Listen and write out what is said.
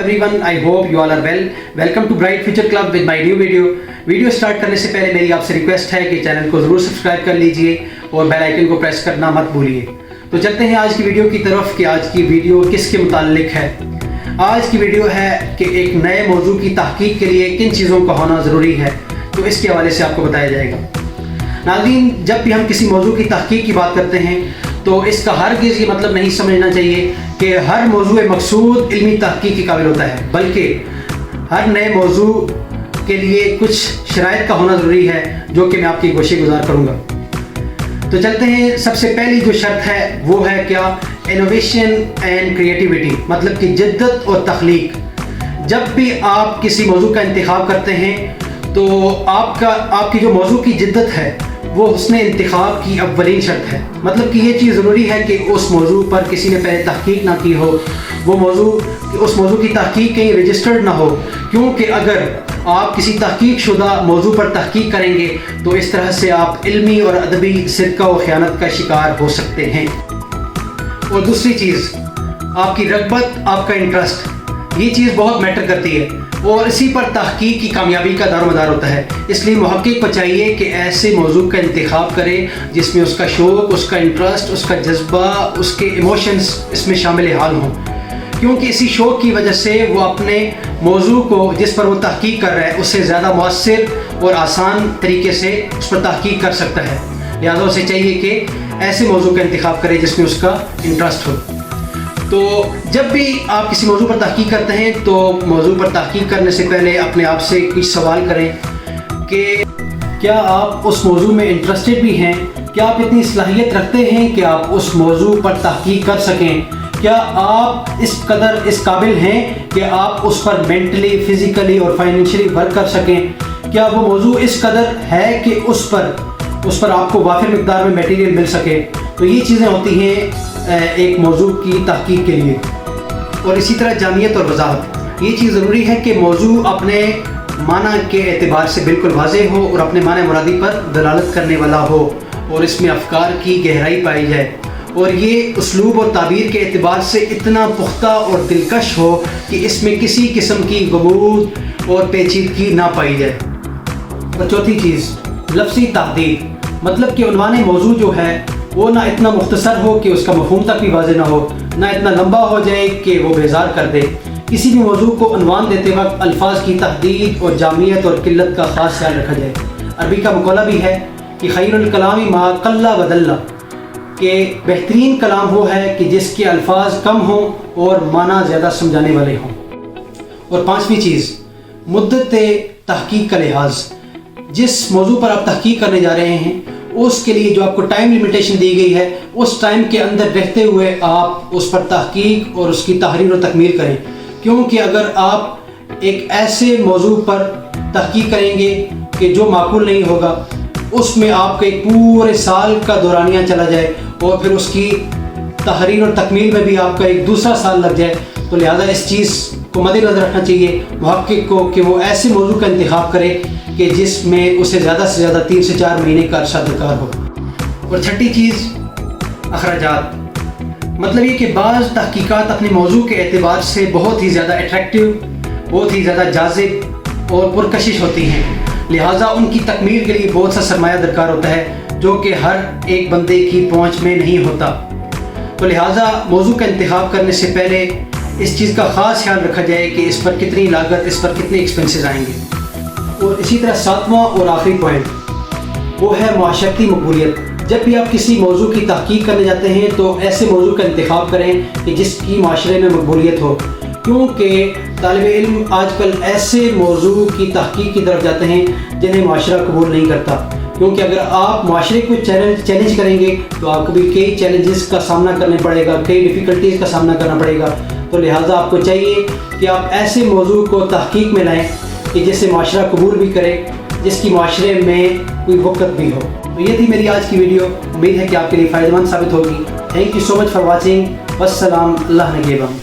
Everyone, I hope you all are well. Welcome to Bright Future Club with my new video. Video start करने से पहले मेरी आपसे request है कि चैनल को ज़रूर सब्सक्राइब कर लीजिए और बेल आइकन को प्रेस करना मत भूलिए। तो चलते हैं आज की वीडियो की तरफ कि आज की वीडियो किसके मुताल्लिक है। आज की वीडियो है कि एक नए मौजू की तहकीक के लिए किन चीज़ों का होना ज़रूरी है, तो इसके हवाले से आपको बताया जाएगा। नाज़रीन, जब भी हम किसी मौजू की तहकीक की बात करते हैं तो इसका हरगिज़ ये मतलब नहीं समझना चाहिए कि हर मौजू मकसूद इल्मी तहकीक के काबिल होता है, बल्कि हर नए मौजू के लिए कुछ शराइत का होना ज़रूरी है, जो कि मैं आपकी गोशे गुजार करूँगा। तो चलते हैं। सबसे पहली जो शर्त है वो है क्या? इनोवेशन एंड क्रिएटिविटी, मतलब कि जिद्दत और तख्लीक। जब भी आप किसी मौजू का इंतखाब करते हैं तो आपकी जो मौजू की जिद्दत है वो उसने इंतखाब की अव्वलीन शर्त है। मतलब कि ये चीज़ ज़रूरी है कि उस मौजू पर किसी ने पहले तहकीक ना की हो, उस मौजू की तहकीक कहीं रजिस्टर्ड ना हो, क्योंकि अगर आप किसी तहकीक शुदा मौजू पर तहकीक करेंगे तो इस तरह से आप इल्मी और अदबी सिरका व ख़यानत का शिकार हो सकते हैं। और दूसरी चीज़, आपकी रग़बत, आपका इंटरेस्ट, ये चीज़ बहुत मैटर करती है और इसी पर तहकीक की कामयाबी का दारोमदार होता है। इसलिए मुहक्किक को चाहिए कि ऐसे मौजू का इंतखाब करे जिसमें उसका शौक़, उसका इंटरेस्ट, उसका जज्बा, उसके इमोशंस इसमें शामिल हाल हों, क्योंकि इसी शौक़ की वजह से वो अपने मौजू को जिस पर वो तहकीक कर रहा है उससे ज़्यादा मौसर और आसान तरीके से उस पर तहकीक कर सकता है। लिहाजा उसे चाहिए कि ऐसे मौजू का इंतखाब करे जिसमें उसका इंटरेस्ट हो। तो जब भी आप किसी मौजू पर तहकीक करते हैं तो मौजू पर तहकीक करने से पहले अपने आप से कुछ सवाल करें कि क्या आप उस मौजू में इंटरेस्टेड भी हैं? क्या आप इतनी सलाहियत रखते हैं कि आप उस मौजू पर तहकीक कर सकें? क्या आप इस काबिल हैं कि आप उस पर मेंटली, फिज़िकली और फाइनेंशियली वर्क कर सकें? क्या वो मौजू इस कदर है कि उस पर आपको वाफिर मिक़दार में मटेरियल मिल सके? तो ये चीज़ें होती हैं एक मौजू की तहकीक के लिए। और इसी तरह जामियत और वज़ाहत, ये चीज़ ज़रूरी है कि मौजू अपने माना के एतबार से बिल्कुल वाज़ेह हो और अपने माने मुरादी पर दलालत करने वाला हो और इसमें अफकार की गहराई पाई जाए और ये उसलूब और ताबीर के एतबार से इतना पुख्ता और दिलकश हो कि इसमें किसी किस्म की गमूद और पेचीदगी ना पाई जाए। और चौथी चीज़, लफ्ज़ी तहदीद, मतलब कि उन्वान मौजू जो है वो ना इतना मुख्तसर हो कि उसका मफ़हूम तक भी वाज़ेह ना हो, ना इतना लंबा हो जाए कि वो बेजार कर दे। किसी भी मौजू को उन्वान देते वक्त अल्फाज की तहदीद और जामियत और किल्लत का ख़ास ख्याल रखा जाए। अरबी का मुक़ौला भी है कि खैरुल कलामी मा क़ल्ला व दल्ला, कि बेहतरीन कलाम वो है कि जिसके अल्फाज कम हों और माना ज़्यादा समझाने वाले हों। और पाँचवीं चीज़, मुद्दत तहकीक का लिहाज, जिस मौजू पर आप तहकीक करने जा रहे हैं उसके लिए जो आपको टाइम लिमिटेशन दी गई है उस टाइम के अंदर रहते हुए आप उस पर तहकीक और उसकी तहरीर और तकमील करें, क्योंकि अगर आप एक ऐसे मौजू पर तहकीक करेंगे कि जो माकूल नहीं होगा, उसमें आपके पूरे साल का दौरानिया चला जाए और फिर उसकी तहरीर और तकमील में भी आपका एक दूसरा साल लग जाए, तो लिहाजा इस चीज़ को मद्देनज़र रखना चाहिए मुहक्किक को कि वो ऐसे मौजू का इंतखाब करे कि जिसमें उसे ज़्यादा से ज़्यादा 3 से 4 महीने का अरसा दरकार हो। और छठी चीज़, अखराजात, मतलब ये कि बाज़ तहकीकात अपने मौजू के एतबार से बहुत ही ज़्यादा अट्रैक्टिव, बहुत ही ज़्यादा जाज़िब और पुरकशिश होती हैं। लिहाजा उनकी तकमील के लिए बहुत सा सरमाया दरकार होता है जो कि हर एक बंदे की पहुँच में नहीं होता। तो लिहाजा मौजू का इंतखाब करने से पहले इस चीज़ का ख़ास ख्याल रखा जाए कि इस पर कितनी लागत, इस पर कितने एक्सपेंसेस आएंगे। और इसी तरह सातवां और आखिरी पॉइंट वो है मुआशरती मकबूलियत। जब भी आप किसी मौजू की तहकीक करने जाते हैं तो ऐसे मौजू का इंतखाब करें कि जिसकी माशरे में मकबूलियत हो, क्योंकि तालिब इल्म आजकल ऐसे मौजू की तहकीक की तरफ जाते हैं जिन्हें माशरा कबूल नहीं करता, क्योंकि अगर आप माशरे को चैलेंज करेंगे तो आपको भी कई चैलेंजेस का सामना करना पड़ेगा, कई डिफ़िकल्टीज़ का सामना करना पड़ेगा। तो लिहाजा आपको चाहिए कि आप ऐसे मौजू को तहकीक में लाएँ कि जिसे माशरा कबूल भी करे, जिसकी माशरे में कोई वक़्त भी हो। तो ये थी मेरी आज की वीडियो। उम्मीद है कि आपके लिए फ़ायदेमंद साबित होगी। Thank you so much for watching. वस्सलाम, अल्लाह निगहबान।